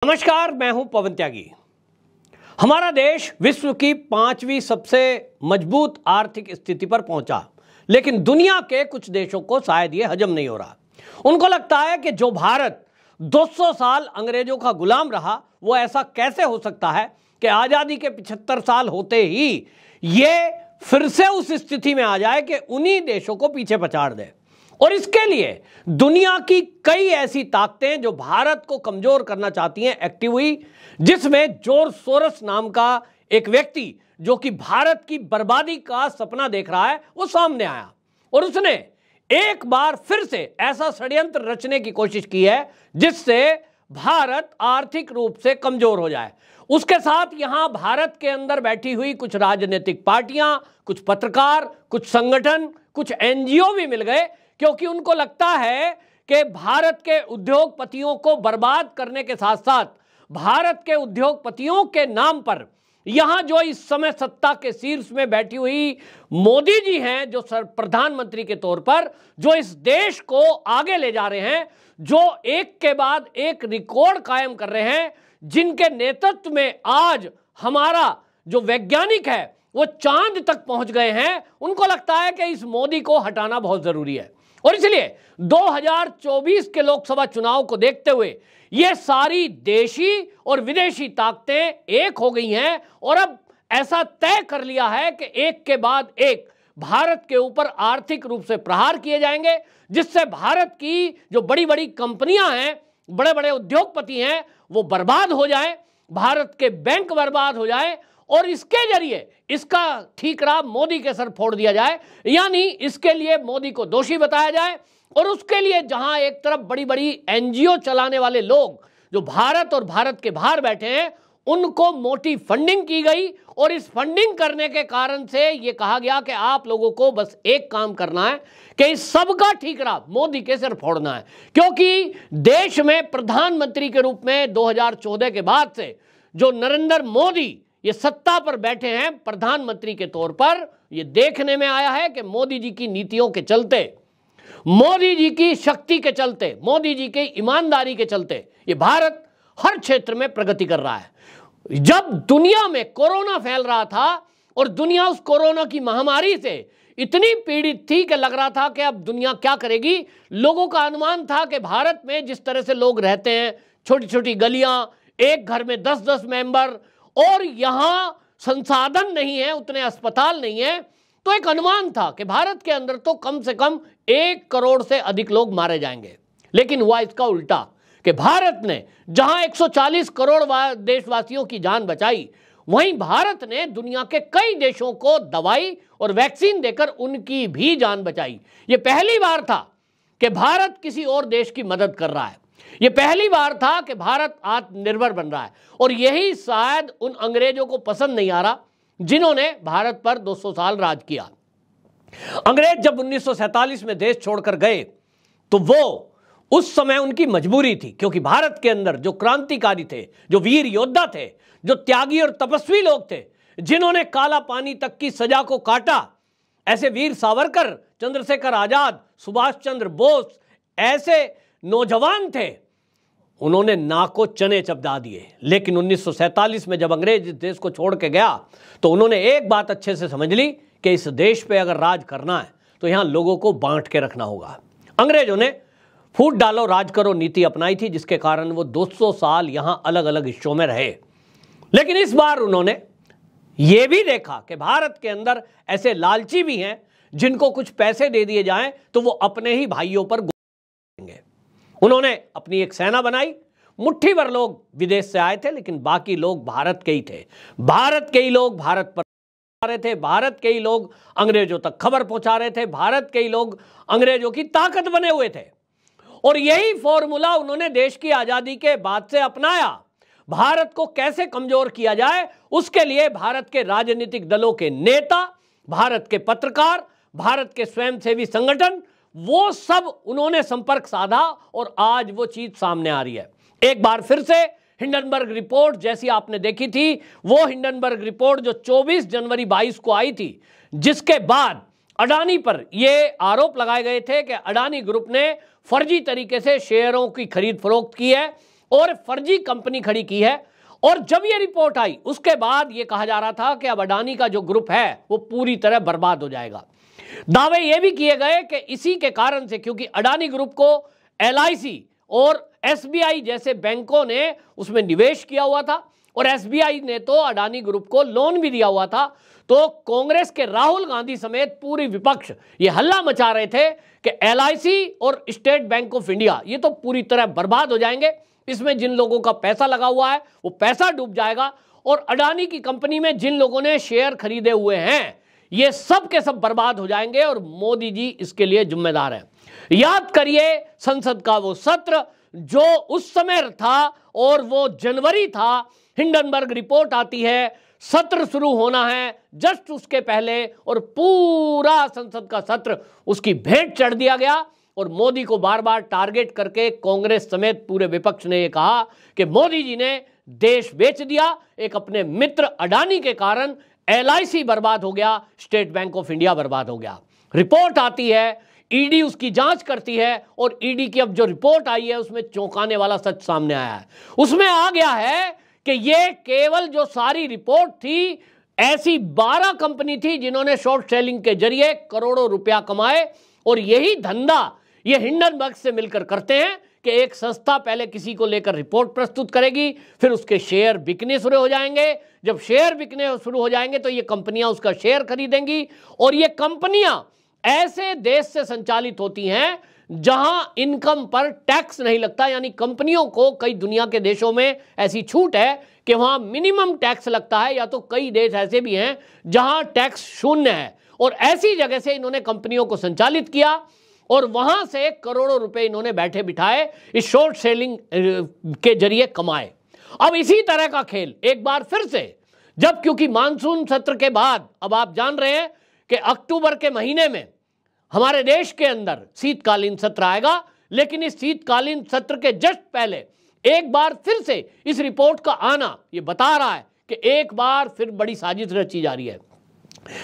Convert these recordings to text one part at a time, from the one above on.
नमस्कार, मैं हूं पवन त्यागी। हमारा देश विश्व की 5वीं सबसे मजबूत आर्थिक स्थिति पर पहुंचा, लेकिन दुनिया के कुछ देशों को शायद यह हजम नहीं हो रहा। उनको लगता है कि जो भारत 200 साल अंग्रेजों का गुलाम रहा, वो ऐसा कैसे हो सकता है कि आजादी के 75 साल होते ही ये फिर से उस स्थिति में आ जाए कि उन्हीं देशों को पीछे पछाड़ दे। और इसके लिए दुनिया की कई ऐसी ताकतें जो भारत को कमजोर करना चाहती हैं एक्टिव हुई, जिसमें जॉर्ज सोरोस नाम का एक व्यक्ति जो कि भारत की बर्बादी का सपना देख रहा है, वो सामने आया और उसने एक बार फिर से ऐसा षड्यंत्र रचने की कोशिश की है जिससे भारत आर्थिक रूप से कमजोर हो जाए। उसके साथ यहां भारत के अंदर बैठी हुई कुछ राजनीतिक पार्टियां, कुछ पत्रकार, कुछ संगठन, कुछ एनजीओ भी मिल गए, क्योंकि उनको लगता है कि भारत के उद्योगपतियों को बर्बाद करने के साथ साथ भारत के उद्योगपतियों के नाम पर यहां जो इस समय सत्ता के शीर्ष में बैठी हुई मोदी जी हैं, जो प्रधानमंत्री के तौर पर जो इस देश को आगे ले जा रहे हैं, जो एक के बाद एक रिकॉर्ड कायम कर रहे हैं, जिनके नेतृत्व में आज हमारा जो वैज्ञानिक है वो चांद तक पहुंच गए हैं, उनको लगता है कि इस मोदी को हटाना बहुत जरूरी है। और इसलिए 2024 के लोकसभा चुनाव को देखते हुए ये सारी देशी और विदेशी ताकतें एक हो गई हैं और अब ऐसा तय कर लिया है कि एक के बाद एक भारत के ऊपर आर्थिक रूप से प्रहार किए जाएंगे, जिससे भारत की जो बड़ी बड़ी कंपनियां हैं, बड़े बड़े उद्योगपति हैं, वो बर्बाद हो जाएं, भारत के बैंक बर्बाद हो जाएं और इसके जरिए इसका ठीकरा मोदी के सर फोड़ दिया जाए, यानी इसके लिए मोदी को दोषी बताया जाए। और उसके लिए जहां एक तरफ बड़ी बड़ी एनजीओ चलाने वाले लोग जो भारत और भारत के बाहर बैठे हैं, उनको मोटी फंडिंग की गई और इस फंडिंग करने के कारण से यह कहा गया कि आप लोगों को बस एक काम करना है कि इस सब का ठीकरा मोदी के सर फोड़ना है, क्योंकि देश में प्रधानमंत्री के रूप में 2014 के बाद से जो नरेंद्र मोदी ये सत्ता पर बैठे हैं प्रधानमंत्री के तौर पर, ये देखने में आया है कि मोदी जी की नीतियों के चलते, मोदी जी की शक्ति के चलते, मोदी जी की ईमानदारी के चलते ये भारत हर क्षेत्र में प्रगति कर रहा है। जब दुनिया में कोरोना फैल रहा था और दुनिया उस कोरोना की महामारी से इतनी पीड़ित थी कि लग रहा था कि अब दुनिया क्या करेगी, लोगों का अनुमान था कि भारत में जिस तरह से लोग रहते हैं, छोटी छोटी गलियां, एक घर में 10-10 मेंबर, और यहां संसाधन नहीं है, उतने अस्पताल नहीं है, तो एक अनुमान था कि भारत के अंदर तो कम से कम 1 करोड़ से अधिक लोग मारे जाएंगे। लेकिन हुआ इसका उल्टा कि भारत ने जहां 140 करोड़ देशवासियों की जान बचाई, वहीं भारत ने दुनिया के कई देशों को दवाई और वैक्सीन देकर उनकी भी जान बचाई। यह पहली बार था कि भारत किसी और देश की मदद कर रहा है, ये पहली बार था कि भारत आत्मनिर्भर बन रहा है। और यही शायद उन अंग्रेजों को पसंद नहीं आ रहा जिन्होंने भारत पर 200 साल राज किया। अंग्रेज जब 1947 में देश छोड़कर गए तो वो उस समय उनकी मजबूरी थी, क्योंकि भारत के अंदर जो क्रांतिकारी थे, जो वीर योद्धा थे, जो त्यागी और तपस्वी लोग थे, जिन्होंने काला पानी तक की सजा को काटा, ऐसे वीर सावरकर, चंद्रशेखर आजाद, सुभाष चंद्र बोस, ऐसे नौजवान थे, उन्होंने नाक को चने चबा दिए। लेकिन 1947 में जब अंग्रेज इस देश को छोड़ के गया तो उन्होंने एक बात अच्छे से समझ ली कि इस देश पे अगर राज करना है तो यहां लोगों को बांट के रखना होगा। अंग्रेजों ने फूट डालो राज करो नीति अपनाई थी, जिसके कारण वो 200 साल यहां अलग अलग हिस्सों में रहे। लेकिन इस बार उन्होंने यह भी देखा कि भारत के अंदर ऐसे लालची भी हैं जिनको कुछ पैसे दे दिए जाएं तो वो अपने ही भाइयों पर गोलेंगे। उन्होंने अपनी एक सेना बनाई, मुट्ठी भर लोग विदेश से आए थे, लेकिन बाकी लोग भारत के ही थे। भारत के ही लोग भारत पर आ रहे थे, भारत के ही लोग अंग्रेजों तक खबर पहुंचा रहे थे, भारत के ही लोग अंग्रेजों की ताकत बने हुए थे। और यही फॉर्मूला उन्होंने देश की आजादी के बाद से अपनाया। भारत को कैसे कमजोर किया जाए, उसके लिए भारत के राजनीतिक दलों के नेता, भारत के पत्रकार, भारत के स्वयंसेवी संगठन, वो सब उन्होंने संपर्क साधा और आज वो चीज सामने आ रही है। एक बार फिर से हिंडनबर्ग रिपोर्ट जैसी आपने देखी थी, वो हिंडनबर्ग रिपोर्ट जो 24 जनवरी 22 को आई थी, जिसके बाद अडानी पर यह आरोप लगाए गए थे कि अडानी ग्रुप ने फर्जी तरीके से शेयरों की खरीद फरोख्त की है और फर्जी कंपनी खड़ी की है। और जब ये रिपोर्ट आई उसके बाद ये कहा जा रहा था कि अब अडानी का जो ग्रुप है वो पूरी तरह बर्बाद हो जाएगा। दावे ये भी किए गए कि इसी के कारण से, क्योंकि अडानी ग्रुप को LIC और SBI जैसे बैंकों ने उसमें निवेश किया हुआ था और SBI ने तो अडानी ग्रुप को लोन भी दिया हुआ था, तो कांग्रेस के राहुल गांधी समेत पूरी विपक्ष ये हल्ला मचा रहे थे कि LIC और स्टेट बैंक ऑफ इंडिया ये तो पूरी तरह बर्बाद हो जाएंगे, इसमें जिन लोगों का पैसा लगा हुआ है वो पैसा डूब जाएगा और अडानी की कंपनी में जिन लोगों ने शेयर खरीदे हुए हैं ये सब के सब बर्बाद हो जाएंगे और मोदी जी इसके लिए जिम्मेदार हैं। याद करिए संसद का वो सत्र जो उस समय था और वो जनवरी था, हिंडनबर्ग रिपोर्ट आती है, सत्र शुरू होना है जस्ट उसके पहले और पूरा संसद का सत्र उसकी भेंट चढ़ दिया गया और मोदी को बार बार टारगेट करके कांग्रेस समेत पूरे विपक्ष ने यह कहा कि मोदी जी ने देश बेच दिया, एक अपने मित्र अडानी के कारण LIC बर्बाद हो गया, स्टेट बैंक ऑफ इंडिया बर्बाद हो गया। रिपोर्ट आती है, ईडी उसकी जांच करती है और ईडी की अब जो रिपोर्ट आई है उसमें चौंकाने वाला सच सामने आया है। उसमें आ गया है कि ये केवल जो सारी रिपोर्ट थी, ऐसी 12 कंपनी थी जिन्होंने शॉर्ट सेलिंग के जरिए करोड़ों रुपया कमाए और यही धंधा ये हिंडनबर्ग से मिलकर करते हैं कि एक संस्था पहले किसी को लेकर रिपोर्ट प्रस्तुत करेगी, फिर उसके शेयर बिकने शुरू हो जाएंगे, जब शेयर बिकने शुरू हो जाएंगे तो ये कंपनियां उसका शेयर खरीदेंगी और ये कंपनियां ऐसे देश से संचालित होती हैं जहां इनकम पर टैक्स नहीं लगता, यानी कंपनियों को कई दुनिया के देशों में ऐसी छूट है कि वहां मिनिमम टैक्स लगता है, या तो कई देश ऐसे भी हैं जहां टैक्स शून्य है और ऐसी जगह से इन्होंने कंपनियों को संचालित किया और वहां से करोड़ों रुपए इन्होंने बैठे बिठाए इस शॉर्ट सेलिंग के जरिए कमाए। अब इसी तरह का खेल एक बार फिर से, जब क्योंकि मानसून सत्र के बाद अब आप जान रहे हैं कि अक्टूबर के महीने में हमारे देश के अंदर शीतकालीन सत्र आएगा, लेकिन इस शीतकालीन सत्र के जस्ट पहले एक बार फिर से इस रिपोर्ट का आना ये बता रहा है कि एक बार फिर बड़ी साजिश रची जा रही है।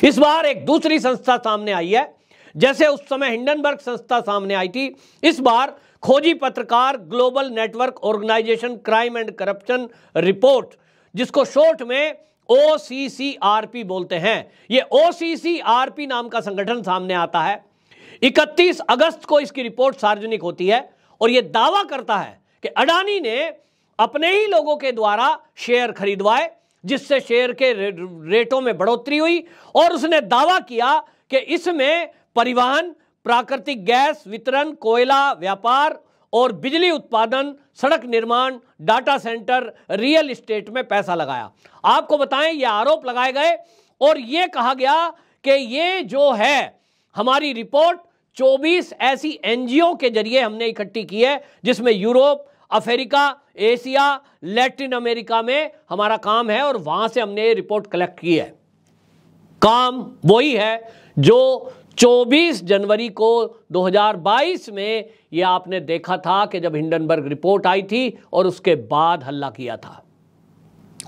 इस बार एक दूसरी संस्था सामने आई है, जैसे उस समय हिंडनबर्ग संस्था सामने आई थी, इस बार खोजी पत्रकार global network organization crime and corruption report, जिसको शॉर्ट में OCCRP बोलते हैं, ये OCCRP नाम का संगठन सामने आता है। 31 अगस्त को इसकी रिपोर्ट सार्वजनिक होती है और यह दावा करता है कि अडानी ने अपने ही लोगों के द्वारा शेयर खरीदवाए, जिससे शेयर के रेटों में बढ़ोतरी हुई और उसने दावा किया कि इसमें परिवहन, प्राकृतिक गैस वितरण, कोयला व्यापार और बिजली उत्पादन, सड़क निर्माण, डाटा सेंटर, रियल एस्टेट में पैसा लगाया। आपको बताएं ये आरोप लगाए गए और ये कहा गया कि ये जो है हमारी रिपोर्ट 24 ऐसी NGO के जरिए हमने इकट्ठी की है, जिसमें Europe, Africa, Asia, Latin America में हमारा काम है और वहां से हमने ये रिपोर्ट कलेक्ट की है। काम वही है जो 24 जनवरी को 2022 में ये आपने देखा था कि जब हिंडनबर्ग रिपोर्ट आई थी और उसके बाद हल्ला किया था।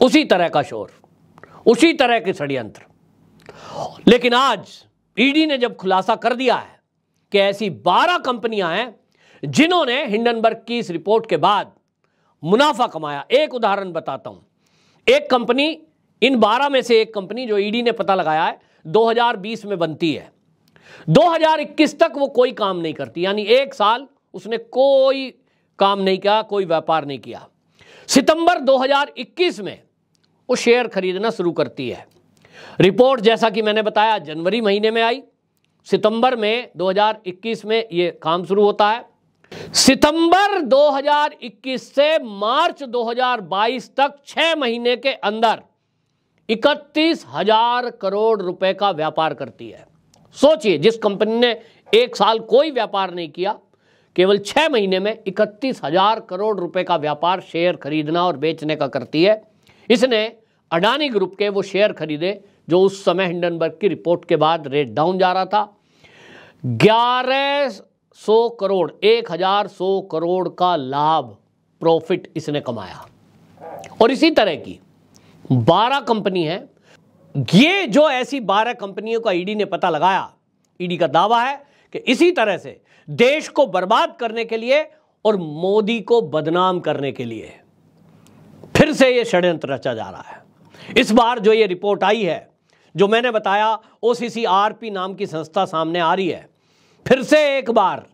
उसी तरह का शोर, उसी तरह के षड्यंत्र। लेकिन आज ईडी ने जब खुलासा कर दिया है कि ऐसी 12 कंपनियां हैं जिन्होंने हिंडनबर्ग की इस रिपोर्ट के बाद मुनाफा कमाया। एक उदाहरण बताता हूं, एक कंपनी, इन 12 में से एक कंपनी जो ईडी ने पता लगाया है 2020 में बनती है, 2021 तक वो कोई काम नहीं करती, यानी एक साल उसने कोई काम नहीं किया, कोई व्यापार नहीं किया। सितंबर 2021 में वो शेयर खरीदना शुरू करती है। रिपोर्ट जैसा कि मैंने बताया जनवरी महीने में आई, सितंबर में 2021 में ये काम शुरू होता है। सितंबर 2021 से मार्च 2022 तक 6 महीने के अंदर 31,000 करोड़ रुपए का व्यापार करती है। सोचिए, जिस कंपनी ने एक साल कोई व्यापार नहीं किया, केवल 6 महीने में 31,000 करोड़ रुपए का व्यापार शेयर खरीदना और बेचने का करती है। इसने अडानी ग्रुप के वो शेयर खरीदे जो उस समय हिंडनबर्ग की रिपोर्ट के बाद रेट डाउन जा रहा था। 1100 करोड़, 1100 करोड़ का लाभ, प्रॉफिट इसने कमाया। और इसी तरह की 12 कंपनी है। ये जो ऐसी 12 कंपनियों का ईडी ने पता लगाया, ईडी का दावा है कि इसी तरह से देश को बर्बाद करने के लिए और मोदी को बदनाम करने के लिए फिर से ये षड्यंत्र रचा जा रहा है। इस बार जो ये रिपोर्ट आई है, जो मैंने बताया OCCRP नाम की संस्था सामने आ रही है, फिर से एक बार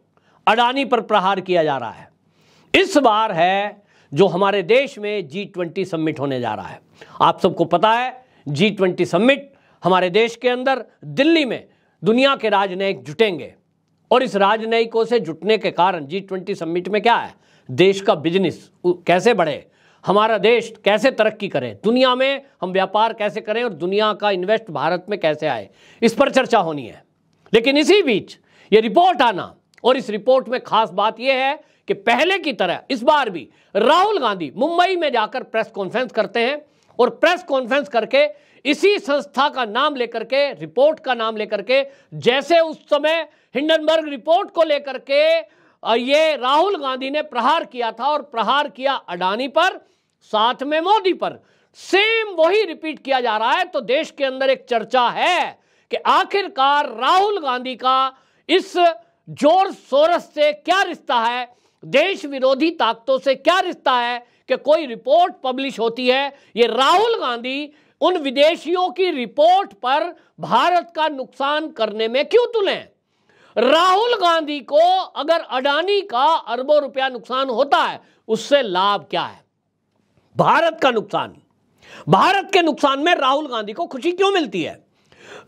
अडानी पर प्रहार किया जा रहा है। इस बार है जो हमारे देश में G20 समिट होने जा रहा है। आप सबको पता है G20 समिट हमारे देश के अंदर दिल्ली में दुनिया के राजनयिक जुटेंगे और इस राजनयिकों से जुटने के कारण G20 समिट में क्या है, देश का बिजनेस कैसे बढ़े, हमारा देश कैसे तरक्की करे, दुनिया में हम व्यापार कैसे करें और दुनिया का इन्वेस्ट भारत में कैसे आए, इस पर चर्चा होनी है। लेकिन इसी बीच ये रिपोर्ट आना, और इस रिपोर्ट में खास बात यह है कि पहले की तरह इस बार भी राहुल गांधी मुंबई में जाकर प्रेस कॉन्फ्रेंस करते हैं और प्रेस कॉन्फ्रेंस करके इसी संस्था का नाम लेकर के, रिपोर्ट का नाम लेकर के, जैसे उस समय हिंडनबर्ग रिपोर्ट को लेकर के ये राहुल गांधी ने प्रहार किया था और प्रहार किया अडानी पर, साथ में मोदी पर, सेम वही रिपीट किया जा रहा है। तो देश के अंदर एक चर्चा है कि आखिरकार राहुल गांधी का इस जॉर्ज सोरस से क्या रिश्ता है, देश विरोधी ताकतों से क्या रिश्ता है कि कोई रिपोर्ट पब्लिश होती है। ये राहुल गांधी उन विदेशियों की रिपोर्ट पर भारत का नुकसान करने में क्यों तुले? राहुल गांधी को अगर अडानी का अरबों रुपया नुकसान होता है, उससे लाभ क्या है? भारत का नुकसान, भारत के नुकसान में राहुल गांधी को खुशी क्यों मिलती है?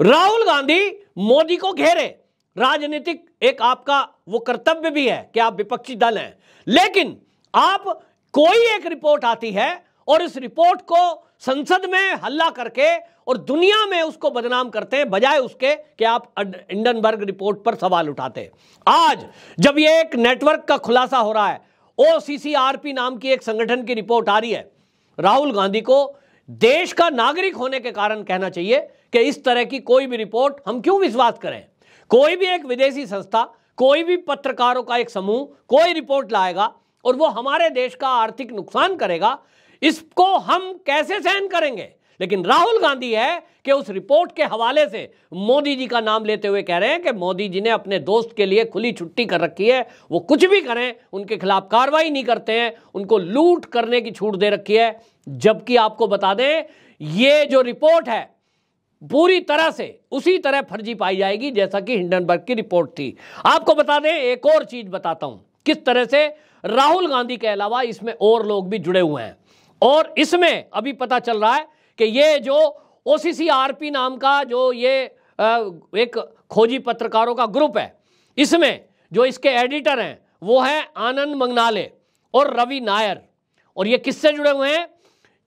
राहुल गांधी मोदी को घेरे, राजनीतिक एक आपका वो कर्तव्य भी है कि आप विपक्षी दल हैं, लेकिन आप कोई एक रिपोर्ट आती है और इस रिपोर्ट को संसद में हल्ला करके और दुनिया में उसको बदनाम करते हैं, बजाय उसके कि आप हिंडनबर्ग रिपोर्ट पर सवाल उठाते। आज जब ये एक नेटवर्क का खुलासा हो रहा है, OCCRP नाम की एक संगठन की रिपोर्ट आ रही है, राहुल गांधी को देश का नागरिक होने के कारण कहना चाहिए कि इस तरह की कोई भी रिपोर्ट हम क्यों विश्वास करें। कोई भी एक विदेशी संस्था, कोई भी पत्रकारों का एक समूह कोई रिपोर्ट लाएगा और वो हमारे देश का आर्थिक नुकसान करेगा, इसको हम कैसे सहन करेंगे? लेकिन राहुल गांधी है कि उस रिपोर्ट के हवाले से मोदी जी का नाम लेते हुए कह रहे हैं कि मोदी जी ने अपने दोस्त के लिए खुली छुट्टी कर रखी है, वो कुछ भी करें उनके खिलाफ कार्रवाई नहीं करते हैं, उनको लूट करने की छूट दे रखी है। जबकि आपको बता दें ये जो रिपोर्ट है पूरी तरह से उसी तरह फर्जी पाई जाएगी जैसा कि हिंडनबर्ग की रिपोर्ट थी। आपको बता दें, एक और चीज बताता हूं किस तरह से राहुल गांधी के अलावा इसमें और लोग भी जुड़े हुए हैं। और इसमें अभी पता चल रहा है कि ये जो OCCRP नाम का जो ये एक खोजी पत्रकारों का ग्रुप है, इसमें जो इसके एडिटर हैं वो हैं आनंद मंगनाले और रवि नायर। और ये किससे जुड़े हुए हैं?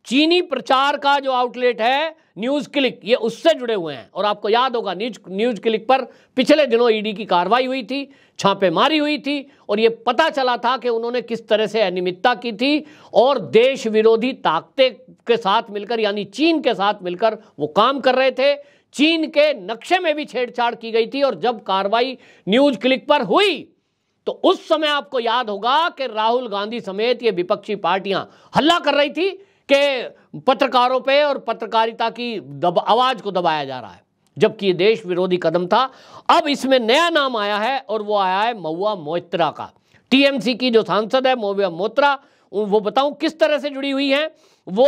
चीनी प्रचार का जो आउटलेट है न्यूज क्लिक, ये उससे जुड़े हुए हैं। और आपको याद होगा न्यूज क्लिक पर पिछले दिनों ईडी की कार्रवाई हुई थी, छापेमारी हुई थी और ये पता चला था कि उन्होंने किस तरह से अनियमितता की थी और देश विरोधी ताकतें के साथ मिलकर, यानी चीन के साथ मिलकर वो काम कर रहे थे। चीन के नक्शे में भी छेड़छाड़ की गई थी। और जब कार्रवाई न्यूज क्लिक पर हुई तो उस समय आपको याद होगा कि राहुल गांधी समेत ये विपक्षी पार्टियां हल्ला कर रही थी कि पत्रकारों पे और पत्रकारिता की आवाज को दबाया जा रहा है, जबकि ये देश विरोधी कदम था। अब इसमें नया नाम आया है और वो आया है महुआ मोइत्रा का। TMC की जो सांसद है महुआ मोइत्रा, वो बताऊं किस तरह से जुड़ी हुई है। वो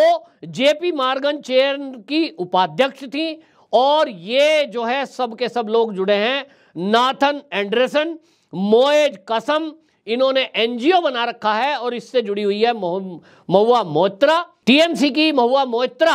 JP मॉर्गन चेयर की उपाध्यक्ष थी और ये जो है सब के सब लोग जुड़े हैं। नाथन एंडरसन, मोएज कसम, इन्होंने NGO बना रखा है और इससे जुड़ी हुई है महुआ मोइत्रा। TMC की महुआ मोइत्रा,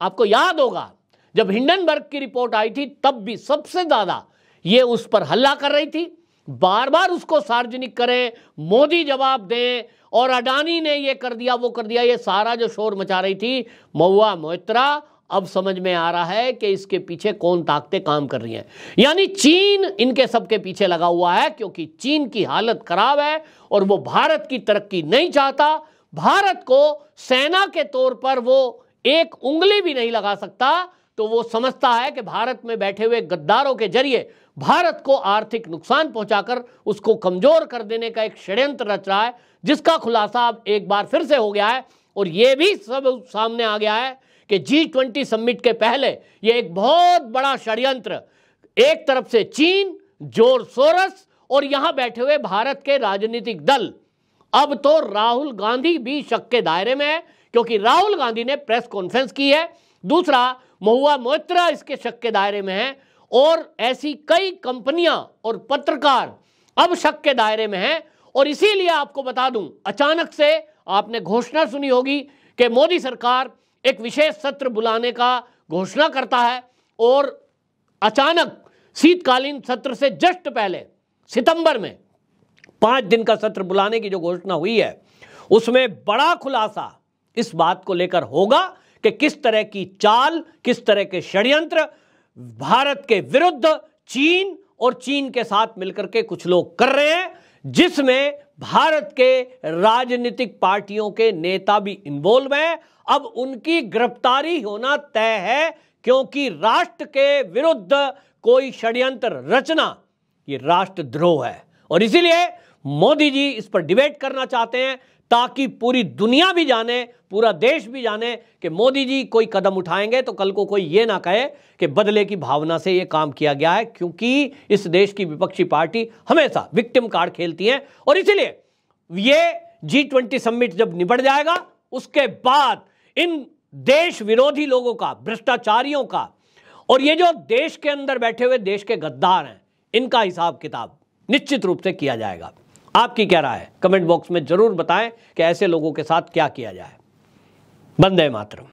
आपको याद होगा जब हिंडनबर्ग की रिपोर्ट आई थी तब भी सबसे ज्यादा ये उस पर हल्ला कर रही थी, बार बार उसको सार्वजनिक करें, मोदी जवाब दें और अडानी ने ये कर दिया वो कर दिया, ये सारा जो शोर मचा रही थी महुआ मोइत्रा। अब समझ में आ रहा है कि इसके पीछे कौन ताकतें काम कर रही हैं। यानी चीन इनके सबके पीछे लगा हुआ है, क्योंकि चीन की हालत खराब है और वो भारत की तरक्की नहीं चाहता। भारत को सेना के तौर पर वो एक उंगली भी नहीं लगा सकता। तो वो समझता है कि भारत में बैठे हुए गद्दारों के जरिए भारत को आर्थिक नुकसान पहुंचाकर उसको कमजोर कर देने का एक षड्यंत्र रच रहा है, जिसका खुलासा अब एक बार फिर से हो गया है। और ये भी सब सामने आ गया है कि G20 समिट के पहले ये एक बहुत बड़ा षड्यंत्र, एक तरफ से चीन, जॉर्ज सोरस और यहां बैठे हुए भारत के राजनीतिक दल अब तो राहुल गांधी भी शक के दायरे में है, क्योंकि राहुल गांधी ने प्रेस कॉन्फ्रेंस की है। दूसरा, महुआ मोइत्रा इसके शक के दायरे में है, और ऐसी कई कंपनियां और पत्रकार अब शक के दायरे में हैं। और इसीलिए आपको बता दूं, अचानक से आपने घोषणा सुनी होगी कि मोदी सरकार एक विशेष सत्र बुलाने का घोषणा करता है, और अचानक शीतकालीन सत्र से जस्ट पहले सितंबर में 5 दिन का सत्र बुलाने की जो घोषणा हुई है, उसमें बड़ा खुलासा इस बात को लेकर होगा कि किस तरह की चाल, किस तरह के षड्यंत्र भारत के विरुद्ध चीन और चीन के साथ मिलकर के कुछ लोग कर रहे हैं, जिसमें भारत के राजनीतिक पार्टियों के नेता भी इन्वॉल्व हैं। अब उनकी गिरफ्तारी होना तय है, क्योंकि राष्ट्र के विरुद्ध कोई षड्यंत्र रचना ये राष्ट्रद्रोह है। और इसीलिए मोदी जी इस पर डिबेट करना चाहते हैं, ताकि पूरी दुनिया भी जाने, पूरा देश भी जाने कि मोदी जी कोई कदम उठाएंगे तो कल को कोई ये ना कहे कि बदले की भावना से ये काम किया गया है, क्योंकि इस देश की विपक्षी पार्टी हमेशा विक्टिम कार्ड खेलती है। और इसीलिए ये G20 समिट जब निपट जाएगा, उसके बाद इन देश विरोधी लोगों का, भ्रष्टाचारियों का, और ये जो देश के अंदर बैठे हुए देश के गद्दार हैं, इनका हिसाब किताब निश्चित रूप से किया जाएगा। आपकी क्या राय है? कमेंट बॉक्स में जरूर बताएं कि ऐसे लोगों के साथ क्या किया जाए। वंदे मातरम।